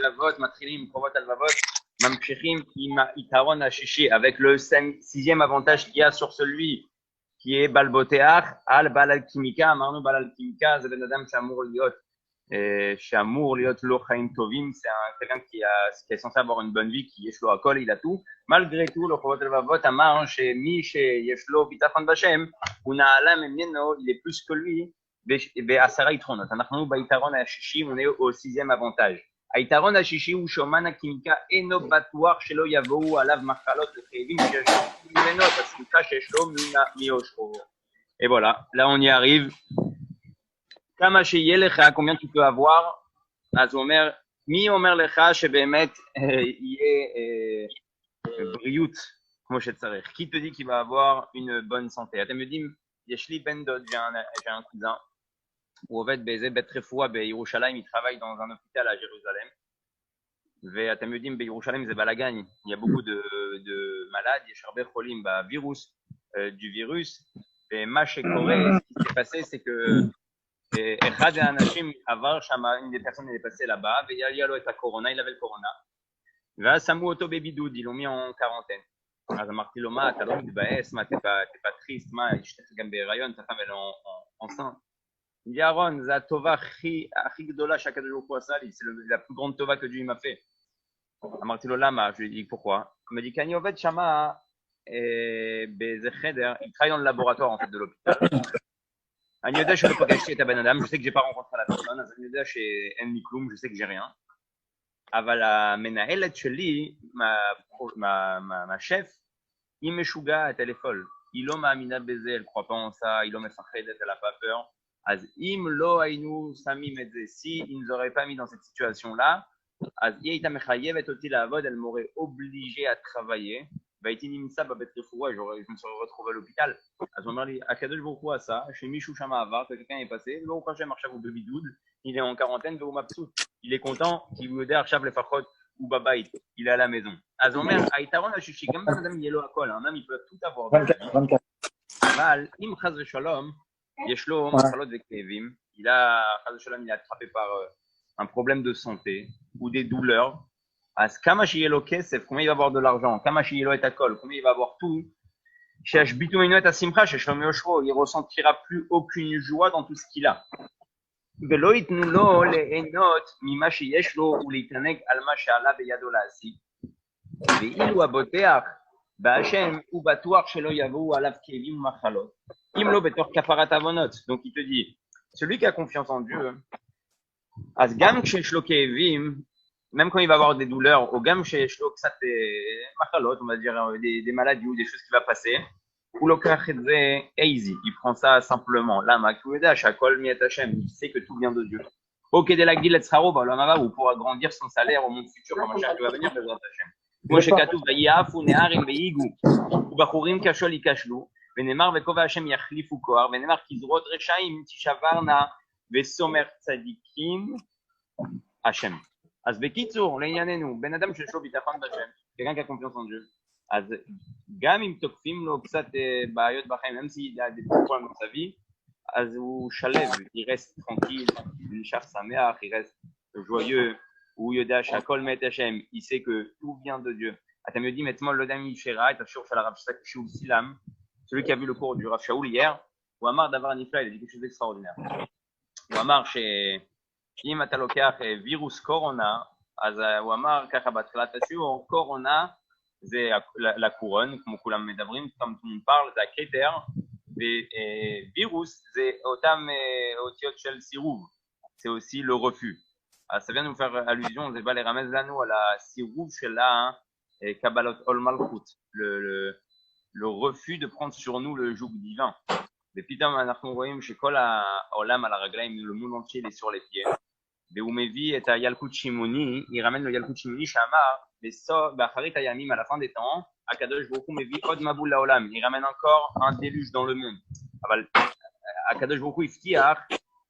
Levavot, Matrilim, Provot Alvavot, Mamshechim, Itaron Hashishi, avec le sixième avantage qu'il y a sur celui qui est Balboteach, Al Balal Kimika, Marno Balal Kimika, c'est Ben Adam Shamour Liot, Shamour Liot Lo Chaim Tovim, c'est quelqu'un qui est censé avoir une bonne vie, qui est Shlo Akol, il a tout. Malgré tout, le Provot Alvavot, Amar, chez Mi, chez Yeshlo, Bitachon Bashem, Una'ala Memneno, il est plus que lui. בעשרה יתרונות. אנחנו ביתרון השישי, on est au sixième avantage. היתרון השישי הוא שאומן הקמיקה אינו בטוח שלא יבואו עליו מחלות וכאבים שיש לו ממנו את השמחה שיש לו מיושרו. Et voilà, là on y arrive. כמה שיהיה לך, combien tu peux avoir, אז הוא אומר, מי אומר לך שבאמת יהיה בריאות כמו שצריך? Qui te dit qu'il va avoir une bonne santé? אתם יודעים, יש לי בן דוד, j'ai un cousin, הוא עובד באיזה בית רפואה בירושלים, il travaille dans un hôpital à Jérusalem. ואתם יודעים, בירושלים זה בלגן, il y a beaucoup de malades, יש הרבה חולים בווירוס, du virus, ומה שקורה, ce qui s'est passé, c'est que אחד האנשים עבר שם, une des personnes est passée là-bas, והיה לו את הקורונה, il avait le corona, ואז שמו אותו בבידוד, ils l'ont mis en quarantaine. אז אמרתי לו, מה, אתה לא מתבאס, מה, t'es pas triste, מה, אשתך גם בהיריון, ta femme elle est enceinte. Il dit, Aaron, c'est la tova הכי גדולה שהקדוש ברוך הוא עשה לי, c'est la plus grande tova que Dieu m'a fait. אמרתי לו, למה? Je lui ai dit, pourquoi? Il m'a dit, כי אני עובד שמה באיזה חדר, il travaille dans le laboratoire en fait de l'hôpital. אני יודע שלא פגשתי את הבן אדם, je sais que j'ai pas rencontré la personne, אז אני יודע שאין לי כלום, je sais que j'ai rien. אבל המנהלת שלי, ma chef, היא משוגעת, elle est folle. היא לא מאמינה בזה, elle croit pas en ça, היא לא מפחדת, elle a pas peur. אז אם לא היינו שמים את זה, si ils nous auraient pas mis dans cette situation-là, אז היא הייתה מחייבת אותי לעבוד, elle m'aurait obligé à travailler, והייתי נמצא בבית רפואה, je me serais retrouvé à l'hôpital. אז הוא אומר לי, הקדוש ברוך הוא עשה, שמישהו שם עבר, quelqu'un est passé, ברוך השם עכשיו הוא בבידוד, il est en quarantaine והוא מבסוט. Il est content, כי הוא יודע עכשיו לפחות הוא בבית, il est à la maison. אז הוא אומר, היתרון השישי, גם בן אדם יהיה לו הכל, האדם il peut tout avoir. אבל אם חס ושלום, יש לו מחלות וכאבים, il a attrapé par un problème de santé ou des douleurs, אז כמה שיהיה לו כסף, combien il va avoir de l'argent, כמה שיהיה לו את הכל, combien il va avoir tout, שישביתו ממנו את השמחה שיש לו מיושרו, il ressentira plus aucune joie dans tout ce qu'il a. ולא ייתנו לו ליהנות ממה שיש לו ולהתענג על מה שעלה בידו להשיג. ואילו הבוטח בהשם הוא בטוח שלא יבואו עליו כאבים ומחלות. אם לא בתוך כפרת עוונות. Donc il te dit, celui qui a confiance en Dieu, אז גם כשיש לו כאבים, même quand il va avoir des douleurs, ou גם שיש לו קצת מחלות, on va dire des maladies ou des choses qui va passer, הוא לוקח את זה easy, il prend ça simplement. למה? כי הוא יודע שהכל מיד השם, il sait que tout vient de Dieu. או כדי להגדיל את שכרו בעולם הבא, הוא pourra grandir son salaire au monde futur, comme un qui va venir בעזרת השם. כמו שכתוב, ויעפו נערים וייגו, ובחורים כשול ייכשלו, ונאמר וכובע השם יחליפו כוח, ונאמר כי זרועות רשעים תשברנה, וסומר צדיקים השם. אז בקיצור, לענייננו, בן אדם שיש לו ביטחון בשם, quelqu'un qui a confiance en Dieu, אז גם אם תוקפים לו קצת בעיות בחיים, même s'il y a des problèmes dans sa vie, אז הוא שלב, il reste tranquille, il נשאר שמח, il reste joyeux, הוא יודע שהכל מאת השם, il sait que tout vient de Dieu. אתם יודעים, אתמול לא יודע מי שראה את השיעור של הרב שאול סילם, celui qui a vu le cours du Rav Shaul hier, הוא אמר דבר נפלא, il a dit quelque chose d'extraordinaire. הוא אמר שאם אתה לוקח וירוס קורונה, אז הוא אמר ככה בהתחלת השיעור, קורונה זה לקורון, כמו כולם מדברים, comme tout le monde parle, זה הכתר, ווירוס זה אותם אותיות של סירוב, c'est aussi le refus. אז ça vient nous faire allusion, זה בא לרמז לנו על הסירוב של קבלות עול מלכות, le refus de prendre sur nous le joug divin. ופתאום אנחנו רואים שכל העולם על הרגליים, le monde entier est sur les pieds. והוא מביא את הילקוט שימוני, il ramène le ילקוט שימוני שאמר, באחרית הימים, à la fin des temps, הקדוש ברוך הוא מביא עוד מבול לעולם, il ramène encore un déluge dans le monde. אבל הקדוש ברוך הוא הבטיח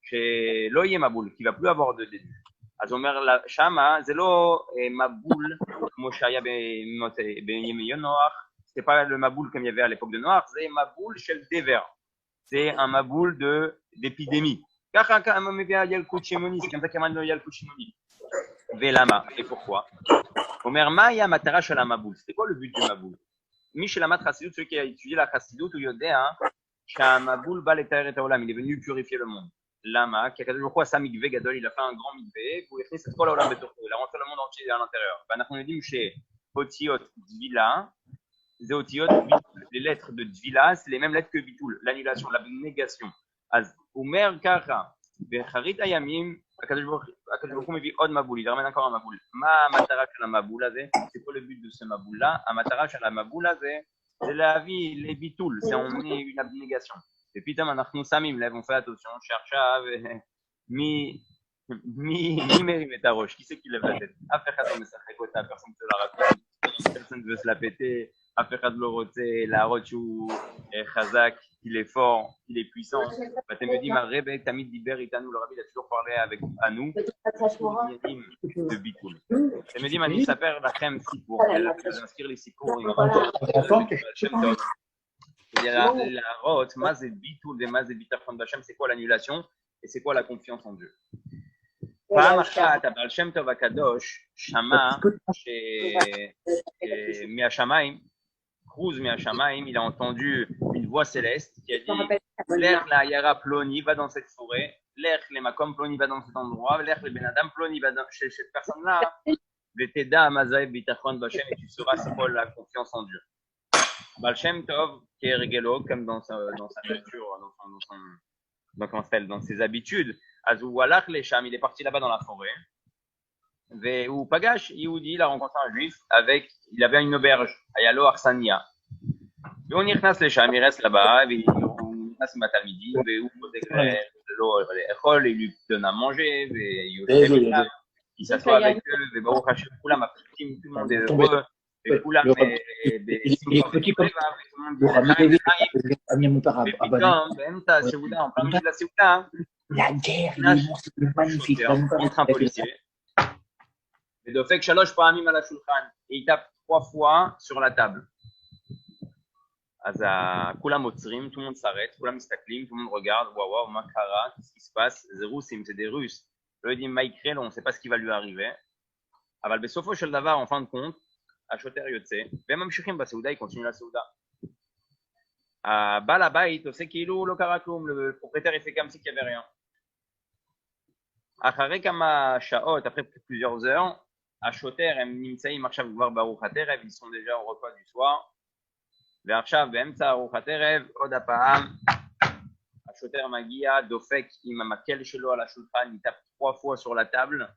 שלא יהיה מבול, qu'il va plus avoir de déluge. אז הוא אומר שמה, זה לא מבול כמו שהיה בימי נוח, c'est pas le maboul comme il y avait à l'époque de Noach, c'est maboul shel dever. C'est un maboul d'épidémie. ככה מביא הילקוט שימוני, c'est comme ça qu'il ramène le ילקוט שימוני. Velama. Et pourquoi? Omer Maya Matara Shala Maboul. C'était quoi le but du Maboul? Michelamat Chassidut, celui qui a étudié la Chassidut, ou Yodéa, Shamaboul Baletar et Taolam. Il est venu purifier le monde. Lama, qui a pourquoi ça mikvé gadol, il a fait un grand mikvé, pour écrire cette fois là il a rentré le monde entier à l'intérieur. Ben, on a dit, chez Otiot Dvila, Zéotiot, les lettres de Dvila, c'est les mêmes lettres que Bitoul, l'annulation, la négation. Az, Umer Kara, Becharit Ayamim, Akadosh Baruch Hu מביא עוד מבול, il ramène encore un מבול. מה המטרה של המבול הזה? C'est quoi le but de ce מבול là? המטרה של המבול הזה, c'est להביא לביטול, c'est emmener une abnégation. ופתאום אנחנו שמים לב, on fait attention, שעכשיו מי מרים את הראש? Qui c'est qui lève la tête? אף אחד לא משחק אותה, personne ne se la raconte, personne ne veut se la péter, אף אחד לא רוצה להראות שהוא חזק, qu'il est fort, qu'il est puissant. Tu me dis, Rebbe, Tamid Diber, Itanu, le Rabbi, il a toujours parlé avec, à nous de Bitoul. Tu me dis, Mani Saper, la Chem Sipour, elle a pu inscrire les Sipour, c'est-à-dire la rote, Mazé Bitoul, des Mazé Bitachon Bachem, c'est quoi l'annulation et c'est quoi la confiance en Dieu? פעם אחת, הבעל שם טוב הקדוש שמע מהשמיים, Cruz Miachamaim, il a entendu une voix céleste qui a dit L'Ech la Yara Ploni va dans cette forêt, L'Ech le Makom Ploni va dans cet endroit, L'Ech le Benadam Ploni va chez cette personne-là, Veteda Amazaï Bitachon Bachem, et tu sauras c'est quoi la confiance en Dieu. Baal Shem Tov, qui est régelo, comme dans sa nature, dans ses habitudes, Azou Walach le Sham, il est parti là-bas dans la forêt. Ou Pagash, Yehudi, il a rencontré un juif il avait une auberge, Ayalo Arsania. Et on y reste les chams, il reste là-bas, il reste le matin midi, il lui donne à manger, il s'assoit avec eux, tout le monde est heureux, et puis en plein milieu de la Séouda, la guerre, c'est magnifique. Entre un policier. Et de fait que Shalosh Paramim à la Shulchan, et il tape 3 fois sur la table. Aza Kulam Otzrim, tout le monde s'arrête, Kulam Istaklim, tout le monde regarde, waouh, Makara, qu'est-ce qui se passe? Zerousim, c'est des Russes. Je lui dis Maïkrel, on ne sait pas ce qui va lui arriver. Aval Besofo Shel Davar, en fin de compte, Ashoter Yotse, Vemam Shuchim Basouda, il continue la Souda. À Balabait, on sait qu'il est Lokarakoum, le propriétaire, il fait comme si qu'il n'y avait rien. Achare Kama Shaot, après plusieurs heures, Ashoter, Nimtsaïm, Arshav Gvar Baruch Haterev, ils sont déjà au repas du soir. Ve'arshav Be'emtsa Baruch Haterev, Od Apa'am, Ashoter Magia, Dofek, Imamakel Shelo à la Shulchan, il tape 3 fois sur la table.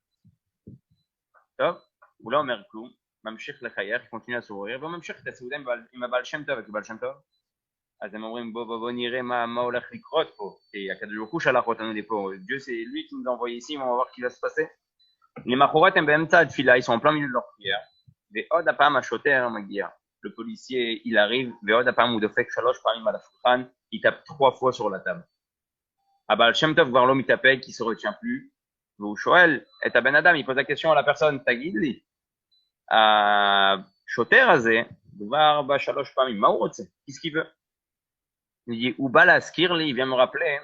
Top, Oula Omer Kloum, Mamshich Lechayer, il continue à sourire. Mamshich Tessoudem, il m'a Baal Shem Tov avec le Baal Shem Tov. אז הם אומרים בוא נראה מה הולך לקרות פה, כי הקדוש ברוך הוא שלח אותנו לפה, Dieu c'est lui qui nous a envoyé ici, on va voir ce qui va se passer. למחרת הם באמצע התפילה, ils sont en plein milieu de leur prière, ועוד הפעם השוטר מגיע, le policier il arrive, ועוד הפעם הוא דופק 3 פעמים על השולחן, il tape 3 fois sur la table. הבעל שם טוב כבר לא מתאפק, il se retient plus, והוא שואל את הבן אדם, il pose la question à la personne, תגיד לי, השוטר הזה כבר ב3 פעמים, מה הוא רוצה? qu'est-ce qu'il veut? Il dit, Oubala Skirli, il vient me rappeler,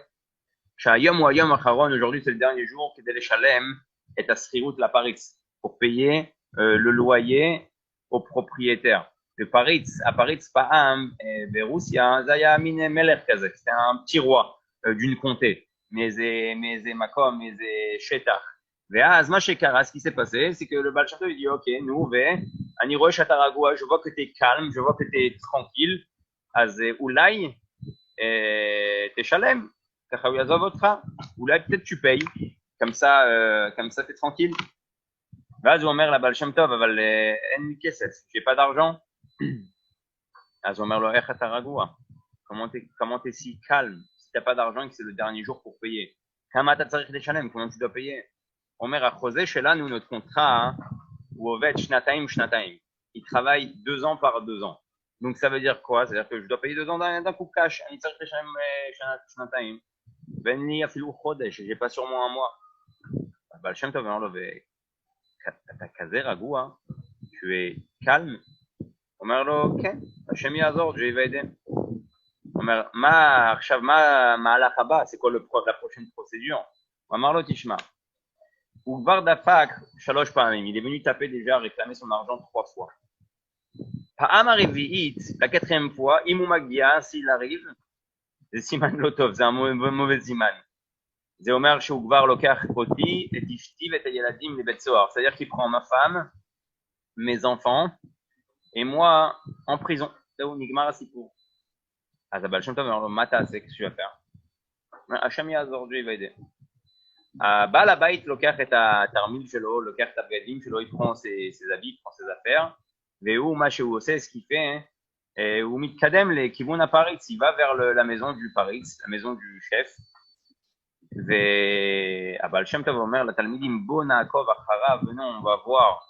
Shayom ou Ayom Acharon, aujourd'hui c'est le dernier jour, Kedele Shalem, est à Srirout la Paritz, pour payer le loyer aux propriétaires. Le Paritz, à Paritz, Pa'am, Berussia, Zaya Mine Meler Kazek, c'était un petit roi d'une comté, Meze Makom, Meze Shetach. Veaz, ma shekara, ce qui s'est passé, c'est que le Baal Shem Tov, il dit, ok, nous, Anirosh Ataragoua, je vois que tu es calme, je vois que tu es tranquille, Az Oulai, Teshalem, Kacha Yazov Otra, ou là peut-être tu payes, comme ça t'es tranquille. Vaz Omer la Baal Shem Tov, aval en kesef, j'ai pas d'argent. Az Omer lo Ech Ataragoua, comment t'es si calme si t'as pas d'argent et que c'est le dernier jour pour payer? Kama tatzarich Teshalem, comment tu dois payer? Omer a Chosé, chez là, nous notre contrat, ou Ovet Shnataim Shnataim, il travaille 2 ans par 2 ans. Donc ça veut dire quoi? C'est-à-dire que je dois payer 2 ans d'un coup cash. J'ai pas sur moi un mois. Baal Shem Tov, t'as casé Ragoua, tu es calme. Omer lo, ok, Hashem Yazor, Dieu va aider. Omer, ma halach haba, c'est quoi la prochaine procédure? Omer lo tishma. Ugvar dafak, shalosh pa'amim. Il est venu taper déjà, réclamer son argent 3 fois. Pa'am revi'it, la 4e fois, imou magia, s'il arrive, c'est siman lotov, c'est un mauvais siman. C'est Omer chez Ugvar lokach oti, et ishti vet yeladim les bet soar. C'est-à-dire qu'il prend ma femme, mes enfants, et moi, en prison. C'est où Nigmar Asipour. Azabal Shem Tov, alors, Mata, c'est ce que tu vas faire. Hachem Yazor, Dieu, il va aider. בעל הבית לוקח את התרמיל שלו, לוקח את הבגדים שלו, il prend ses habits, il prend ses affaires, והוא, מה שהוא עושה, ce qu'il fait, הוא מתקדם לכיוון הפריץ, il va vers la maison du pariץ, la maison du chef, והבעל שם טוב אומר לתלמידים, בוא נעקוב אחריו, venons, on va voir,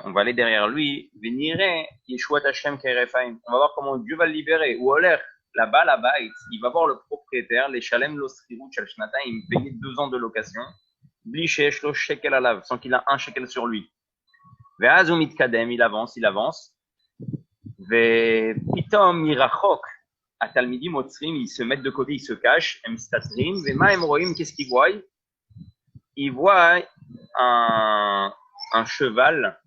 on va aller derrière lui, ונראה ישועת השם כרפאים, on va voir comment Dieu va le libérer, הוא הולך, là-bas, là-bas, il va voir le propriétaire, les shalem lo srirut shel shnatayim, il me payait 2 ans de location, bli sheyesh lo shekel alav, sans qu'il a un shekel sur lui. Ve'az hu mitkadem, il avance, ve'pitom mirachok, atalmidim otzrim, ils se mettent de côté, ils se cachent, em statrim, ve'ma em roim, qu'est-ce qu'ils voient? Ils voient un cheval,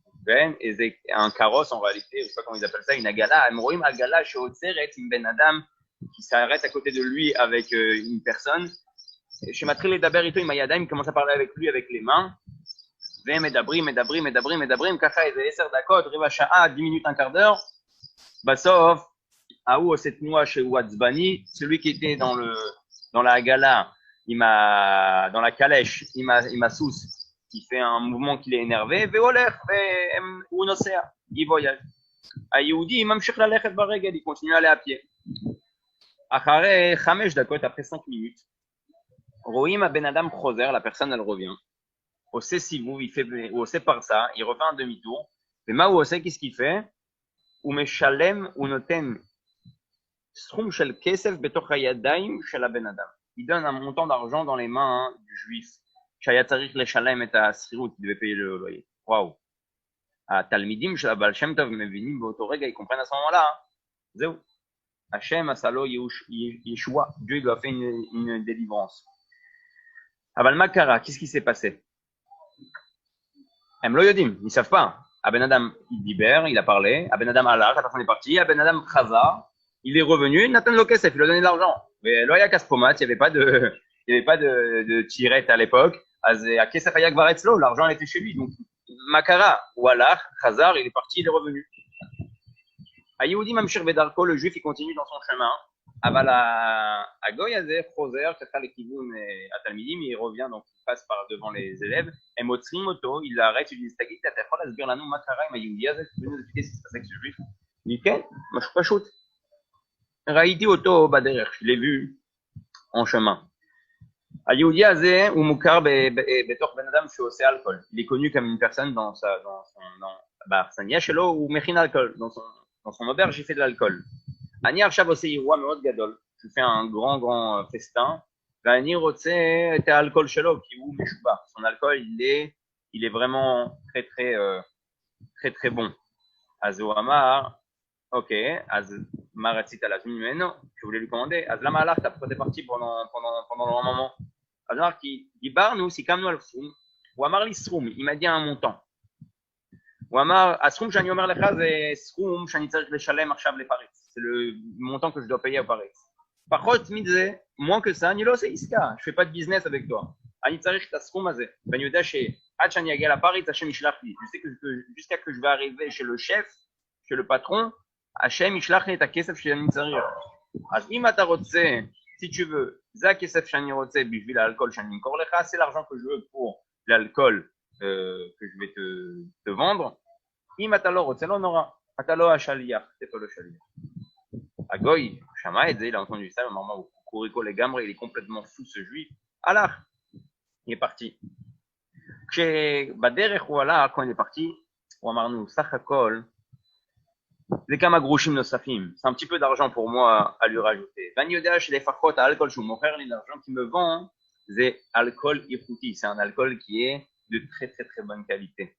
un carrosse en réalité, je sais pas comment ils appellent ça, une agala, em roim agala sheotzeret im ben adam, qui s'arrête à côté de lui avec une personne. Chez Matril et Daberito, il commence à parler avec lui avec les mains. Medabrim, Kacha, et 10 dakot, Riva Sha'a, 10 minutes, un quart d'heure. Basov, Aou, cette noix chez Ouadzbani, celui qui était dans la gala, dans la calèche, il m'a sous, il fait un mouvement qui l'est énervé. Veoler, ou nosea, il voyage. Ayoudi, il mamshich la lechet baregel, il continue à aller à pied. Après 5 dakot, après 5 minutes, Roim Ben Adam Choser, la personne elle revient. Au Sessivou, il fait, au par ça, il refait un demi-tour. Mais ma ou qu'est-ce qu'il fait? Ou meshalem ou noten strum shel kesef betoch hayadaim shel Ben Adam. Il donne un montant d'argent dans les mains du juif. Shaya tzarich leshalem et à srirut, il devait payer le loyer. Waouh. À Talmidim shel Baal Shem Tov mevinim beotorega, ils comprennent à ce moment-là. Zéou. Hachem Asalo Yeshua, Dieu lui a fait une délivrance. Aval Makara, qu'est-ce qui s'est passé? Em lo yodim, ils ne savent pas. Aben Adam, il libère, il a parlé. Aben Adam Allah, la personne est partie. Aben Adam Chaza, il est revenu. Nathan Lokesef, il lui a donné de l'argent. Mais Loya Kaspomat, il n'y avait pas de tirette à l'époque. À Kesef Ayak Varetzlo, l'argent était chez lui. Donc Makara ou Allah, Chazar, il est parti, il est revenu. Ayoudi Mamshir Vedarko, le juif, il continue dans son chemin. Aval à Goyazer, Choser, Kachal le Kivoun et Atalmidim, il revient, donc il passe par devant les élèves. Et Motsrim Moto, il l'arrête, il lui dit Stagit, Tatachol, Asbir Lanou, Makara, Mayoudi, Azel, tu peux nous expliquer ce qui se passe avec ce juif? Il dit Ken, moi je suis pas shoot. Raïti Oto, Baderer, je l'ai vu en chemin. Ayoudi Azel, ou Moukar, Betor Ben Adam, je suis alcool. Il est connu comme une personne dans son Barsania, Shelo, ou Mechin alcool, dans son auberge, il fait de l'alcool. Ani Arshav aussi Iroua Meod Gadol. Je fais un grand festin. Ani Rotse était alcool shelo qui ou Meshuba. Son alcool il est vraiment très bon. Azo Amar, ok. Az Maratzit à la Meno, je voulais lui commander. Az Lama Alach, pourquoi t'es parti pendant un moment? Azar qui dit bar nous si comme nous al fum. Ou Amar l'isrum, il m'a dit un montant. Ou Amar asrum shani omer lecha ze srum shani tzarich leshalem arshav leparitz. C'est le montant que je dois payer à Paris. Par contre, moins que ça, Nilo, c'est Iska. Je fais pas de business avec toi. Je sais que jusqu'à que je vais arriver chez le chef, chez le patron, Hachem Ishlach et ta kesef chez Nitzarir. Si tu veux, za kesef shani rotze bishvil alcool shani korlecha, c'est l'argent que je veux pour l'alcool que je vais te vendre. Imatalo rotze lo nora. Atalo hashaliach, c'est pas le shaliach. Agoy, Shamaïd, il a entendu ça, maman, Kouriko les Gamre, il est complètement fou ce juif. Allah, il est parti. Chez Baderech ou Allah, quand il est parti, ou Amarnou, Sachakol, les Kamagrouchim Nosafim, c'est un petit peu d'argent pour moi à lui rajouter. Vanyoda chez les Fakot à alcool, je mon frère, l'argent qu'il me vend, c'est alcool irouti, c'est un alcool qui est de très bonne qualité.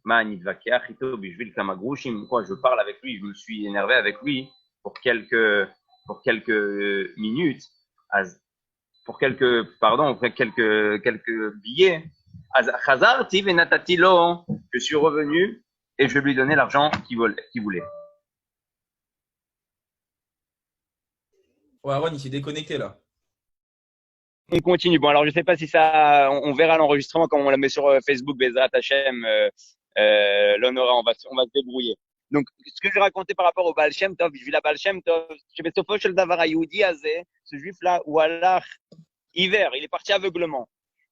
Manidvakia, Chito, Bishvil Kamagrouchim, quoi, je parle avec lui, je me suis énervé avec lui. Pour quelques minutes, pour quelques billets. Khazarti venatati lo, je suis revenu et je lui ai donné l'argent qu'il voulait. Ouais, Aaron, il s'est déconnecté là. On continue. Bon, alors je sais pas si ça, on verra l'enregistrement quand on la met sur Facebook, Bezrat Hachem, l'honora, on va se débrouiller. Donc, ce que je racontais par rapport au Baal Shem Tov, je vis la Baal Shem Tov, je vais Sofo Shel Davar Hayoudi Azeh, ce juif-là, ou Allah, hiver, il est parti aveuglement.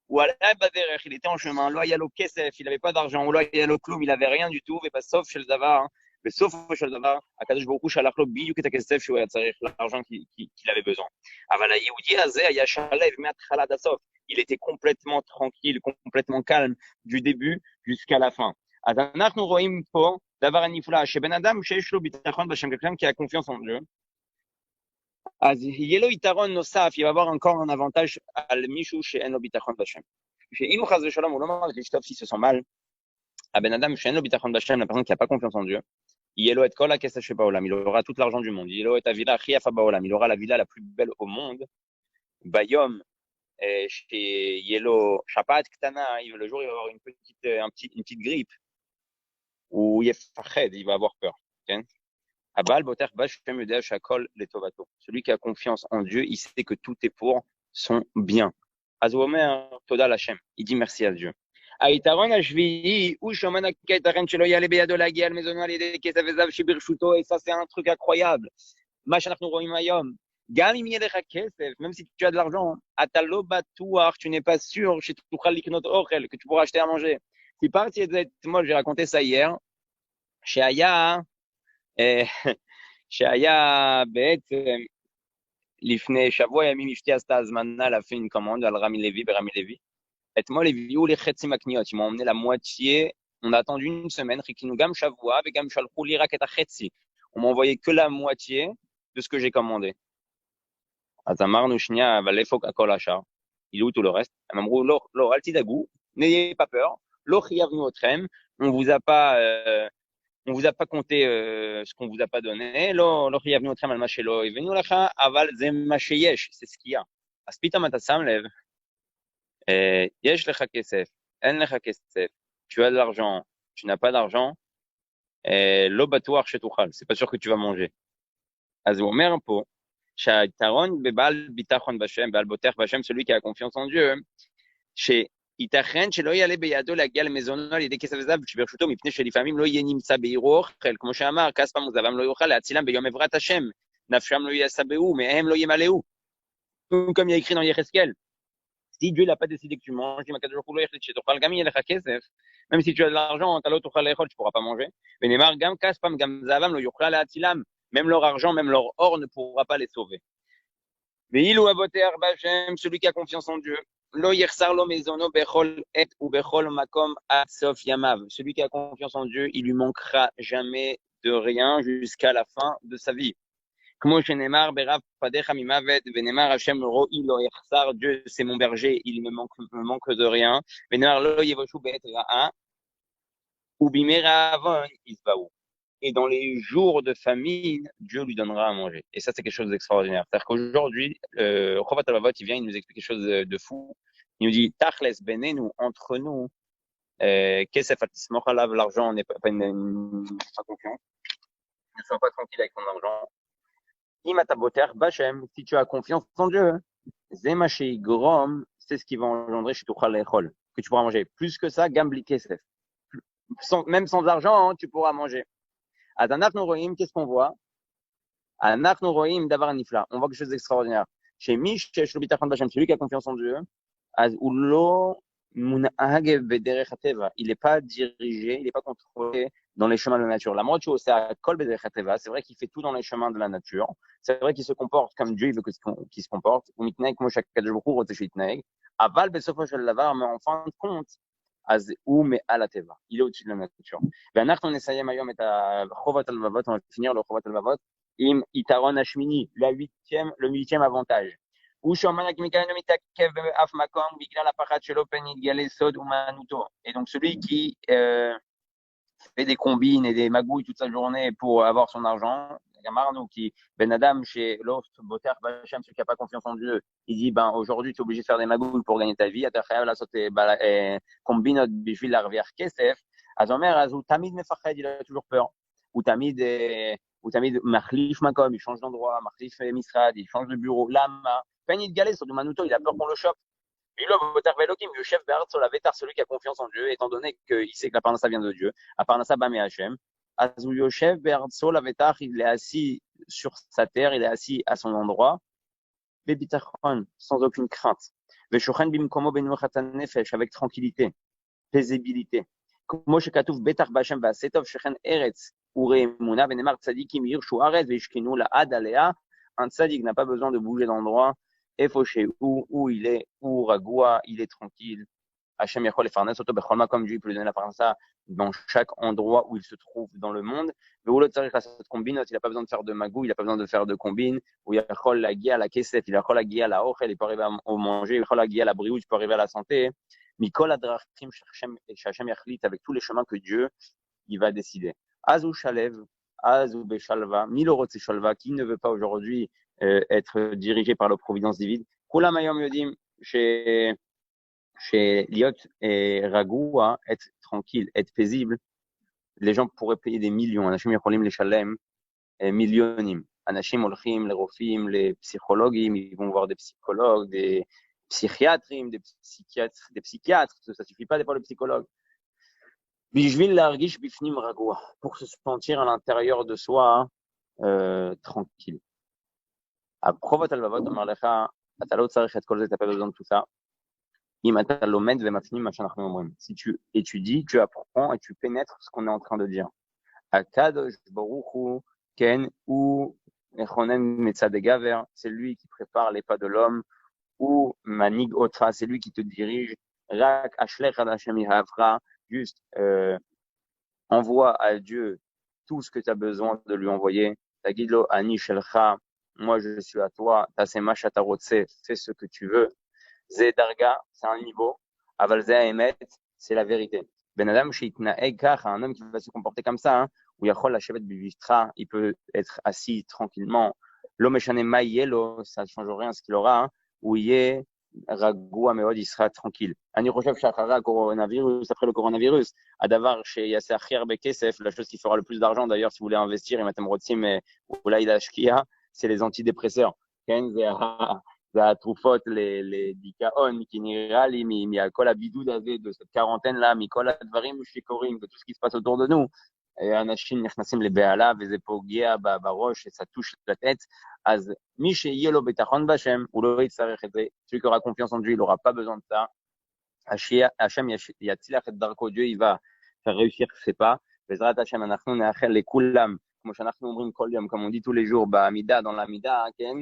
Ou Allah Baderech, il était en chemin, Lo Yalo Kesef, il avait pas d'argent, ou Lo Yalo Kloum, il avait rien du tout, et pas Sof Shel Davar, בסוף של דבר, הקדוש ברוך הוא שלח לו בדיוק את הכסף שהוא היה צריך, l'argent qu'il avait besoin. אבל היהודי הזה היה שלב מההתחלה עד הסוף. Il était complètement tranquille, complètement calme, du début jusqu'à la fin. אז אנחנו רואים פה דבר נפלא, שבן אדם שיש לו ביטחון בשם, quelqu'un qui a confiance en Dieu, אז יהיה לו יתרון נוסף, il va avoir encore un avantage על מישהו שאין לו ביטחון בשם. שאם הוא חס ושלום, הוא לא מרגיש לשטוף s'il se sent mal, הבן אדם שאין לו ביטחון בשם, la personne qui n'a pas confiance en Dieu, il aura tout l'argent du monde. Il aura la villa la plus belle au monde. Bayom, chez Yelo, Shapat Ktana, le jour il va avoir une petite grippe. Ou Yefached, il va avoir peur. Abal, Boter, Bashem, Yudea, Shakol, Letovato. Celui qui a confiance en Dieu, il sait que tout est pour son bien. Azwomer, Toda Lachem. Il dit merci à Dieu. היתרון השביעי הוא שאמן היתרון שלא יעלה בידו להגיע על מזונו על ידי כסף וזהב שברשותו, et ça c'est un truc incroyable. מה שאנחנו רואים היום, גם אם יהיה לך כסף, même si tu as de l'argent, אתה לא בטוח, tu n'es pas sûr שתוכל לקנות אוכל, que tu pourras acheter à manger. סיפרתי את זה אתמול, j'ai raconté ça hier, שהיה בעצם לפני שבוע ימים אשתי עשתה הזמנה להפעיל une commande על רמי לוי ברמי לוי. Et moi, les vidéos, les Chetzi Makniot, ils m'ont emmené la moitié. On a attendu une semaine. Rikinugam Shavua, Vegam Shalchou Lirak et Chetzi. On m'a envoyé que la moitié de ce que j'ai commandé. Azamar Nushnia, Valefok Akol Achar. Il est où tout le reste? Elle m'a dit, lo, altidagou, n'ayez pas peur. Lo chiyavnu otrem. On vous a pas compté, ce qu'on vous a pas donné. Lo chiyavnu otrem al mashelo. Evenu lacha, aval zem masheyesh. C'est ce qu'il y a. Aspitam atasam lev. Yesh lecha kesef, en lecha kesef, tu as de l'argent, tu n'as pas d'argent, lo batuach shetuchal, c'est pas sûr que tu vas manger. Az omer po, sha'itaron bebal bitachon bashem, bal boter bashem, celui qui a confiance en Dieu, ייתכן שלא יעלה בידו להגיע למזונו על ידי כסף וזהב שברשותו, מפני שלפעמים לא יהיה נמצא בעירו אוכל, כמו שאמר, כספם וזהבם לא יאכל להצילם ביום עברת השם, נפשם לא יסבהו, מהם לא ימלאו. Comme il y a écrit dans Yecheskel. Si Dieu n'a pas décidé que tu manges, même si tu as de l'argent, tu ne pourras pas manger. Même leur argent, même leur or ne pourra pas les sauver. Celui qui a confiance en Dieu, celui qui a confiance en Dieu, il lui manquera jamais de rien jusqu'à la fin de sa vie. כמו שנאמר ברב פדיך ממוות, ונאמר השם רואי לא יחסר, Dieu c'est mon berger, il me manque de rien, ונאמר לא יבשו בעת רעה, ובימי רעבון ישבעו. Et dans les jours de famine, Dieu lui donnera à manger. Et ça, c'est quelque chose d'extraordinaire. C'est-à-dire qu'aujourd'hui, Chovat Alavot, il vient, il nous explique quelque chose de fou. Il nous dit, Tachles benenu, entre nous, Kesef atismoch alav, l'argent n'est pas une confiance. Ne sois pas tranquille avec ton argent. Si tu as confiance en Dieu, c'est ce qui va engendrer que tu pourras manger. Plus que ça, gambli kesef. Même sans argent, hein, tu pourras manger. Qu'est-ce qu'on voit? On voit quelque chose d'extraordinaire. Chez Mish, celui qui a confiance en Dieu, il n'est pas dirigé, il n'est pas contrôlé dans les chemins de la nature. La moitié, c'est vrai qu'il fait tout dans les chemins de la nature. C'est vrai qu'il se comporte comme Dieu veut qu'il se comporte. Mais en fin de compte, il est au-dessus de la nature. On va finir le Chovat Al-Vavot. Le huitième avantage. Et donc celui qui fait des combines et des magouilles toute sa journée pour avoir son argent, Gamarnou qui, Ben Adam, chez l'autre, Boter, Bachem, celui qui n'a pas confiance en Dieu, il dit, ben, aujourd'hui, tu es obligé de faire des magouilles pour gagner ta vie, Atachayav, la sauté, combinot, bishvil, l'arvière, kesef, Azomer, Azou, Tamid, Mefached, il a toujours peur. Ou Tamid, Machlif, Makom, il change d'endroit, Machlif, Misrad, il change de bureau, Lama, Penit Galé, sur du Manuto, il a peur qu'on le chope. Et là, le chef Be'art sur la Vétar, celui qui a confiance en Dieu, étant donné qu'il sait que la Parnassa vient de Dieu, la Parnassa Bamé Hachem. Azou Yoshev Be'art sur la Vétar, il est assis sur sa terre, il est assis à son endroit, Bebitachon, sans aucune crainte. Veshochen Bimkomo Benuachatan Nefesh, avec tranquillité, paisibilité. Comme Shekatouf Betar Bachem Vasetov Shechen Eretz, Ure Muna, Benemar Tzadikim Yirshu Aretz, Veshkinu la Adalea. Un tzadik n'a pas besoin de bouger d'endroit. Et fauché où il est, où Ragoua, il est tranquille. Hachem Yachol et Farnes, Soto Becholma, comme Dieu peut lui donner la parnassa dans chaque endroit où il se trouve dans le monde. Mais où l'autre tzadik a cette combine, il n'a pas besoin de faire de magou, il n'a pas besoin de faire de combine. Où Yachol la guia la kesef, il Yachol la guia la ochel, il peut arriver au manger, il Yachol la guia la brioche, il peut arriver à la santé. Mikol adrachim Hachem Yachlit, avec tous les chemins que Dieu, il va décider. Azou Shalev, Azou Beshalva, Milorotse Shalva, qui ne veut pas aujourd'hui être dirigé par la providence divine. Kulam Ayom Yodim, chez Liot et Ragoua, être tranquille, être paisible, les gens pourraient payer des millions. Anashim Yacholim les Shalem, millionim. Anashim Olchim, les Rofim, les psychologues, ils vont voir des psychologues, des psychiatres, des psychiatres. Ça suffit pas d'être le psychologue. Bishvil Largish Bifnim Ragoua, pour se sentir à l'intérieur de soi tranquille. Aprovat Alvavot, Omar Lecha, אתה לא צריך את כל זה, t'as pas besoin de tout ça. אם אתה לומד ומפנים מה שאנחנו אומרים. Si tu étudies, tu apprends et tu pénètres ce qu'on est en train de dire. Akadosh Baruch Hu, Ken, ou Echonen Metzad Gaver, c'est lui qui prépare les pas de l'homme, ou Manig Otra, c'est lui qui te dirige. Rak Ashlech Ad Hashem Yahavra, juste envoie à Dieu tout ce que tu as besoin de lui envoyer. Tagidlo Ani Shelcha, moi je suis à toi, Tasema Shatarotse, fais ce que tu veux. Zé Darga, c'est un niveau. Aval Zé Emet, c'est la vérité. Ben Adam Shitnaeg Kach, un homme qui va se comporter comme ça, où Yachol Hashevet Bivishtra, il peut être assis tranquillement. L'Omeshane Mayelo, ça ne change rien ce qu'il aura, où il est Ragoua Meod, il sera tranquille. Ani Rochev Shachara, coronavirus, après le coronavirus, Adavar chez Yasser Khir Bekesef, la chose qui fera le plus d'argent d'ailleurs si vous voulez investir, et Matem Rotsim, mais Oulaïda Shkia, c'est les antidépresseurs. והתרופות לדיכאון, כי נראה לי מכל הבידוד הזה, de cette quarantaine-là, מכל הדברים שקורים, וכל ce qui se passe autour de nous, אנשים נכנסים לבהלה, וזה פוגע בראש, ça touche la tête, אז מי שיהיה לו ביטחון בהשם, הוא לא יצטרך את זה, celui qui aura confiance en Dieu, il n'aura pas besoin de ça, השם יצליח את דרכו, Dieu, il va faire réussir ses pas, בעזרת השם, אנחנו נאחל לכולם, כמו שאנחנו אומרים כל יום, comme on dit tous les jours, בעמידה, dans l'amidah, כן?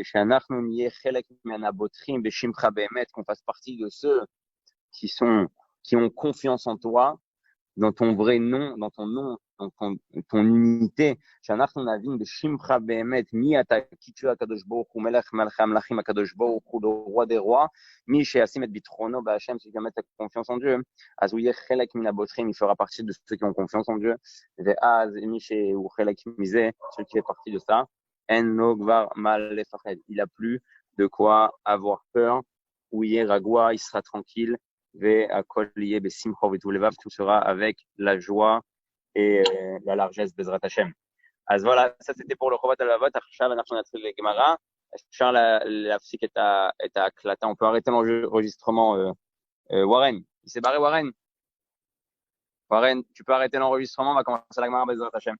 שאנחנו נהיה חלק מהבוטחים בשמך באמת, qu'on fasse partie de ceux qui ont confiance en toi, dans ton vrai nom, dans ton nom, dans ton unité, שאנחנו נבין בשמך באמת, מי אתה, כי tu הקדוש ברוך הוא, מלך מלכי המלכים הקדוש ברוך הוא, le roi des rois, מי שישים את ביטחונו בהשם, celui qui met ta confiance en Dieu, אז הוא יהיה חלק מן הבוטחים, il fera partie de ceux qui ont confiance en Dieu, ואז מי שהוא חלק מזה, celui qui fait partie de ça, il a plus de quoi avoir peur. Où il Ragoua, il sera tranquille. Tout sera avec la joie et la largesse Bezrat Hashem. אז voilà, ça c'était pour le חובת הלבבות. עכשיו אנחנו נתחיל לגמרא. אפשר להפסיק את ההקלטה. On peut arrêter l'enregistrement. Warren, il s'est barré Warren. Warren, tu peux arrêter l'enregistrement. On va commencer la Gemara Bezrat Hashem.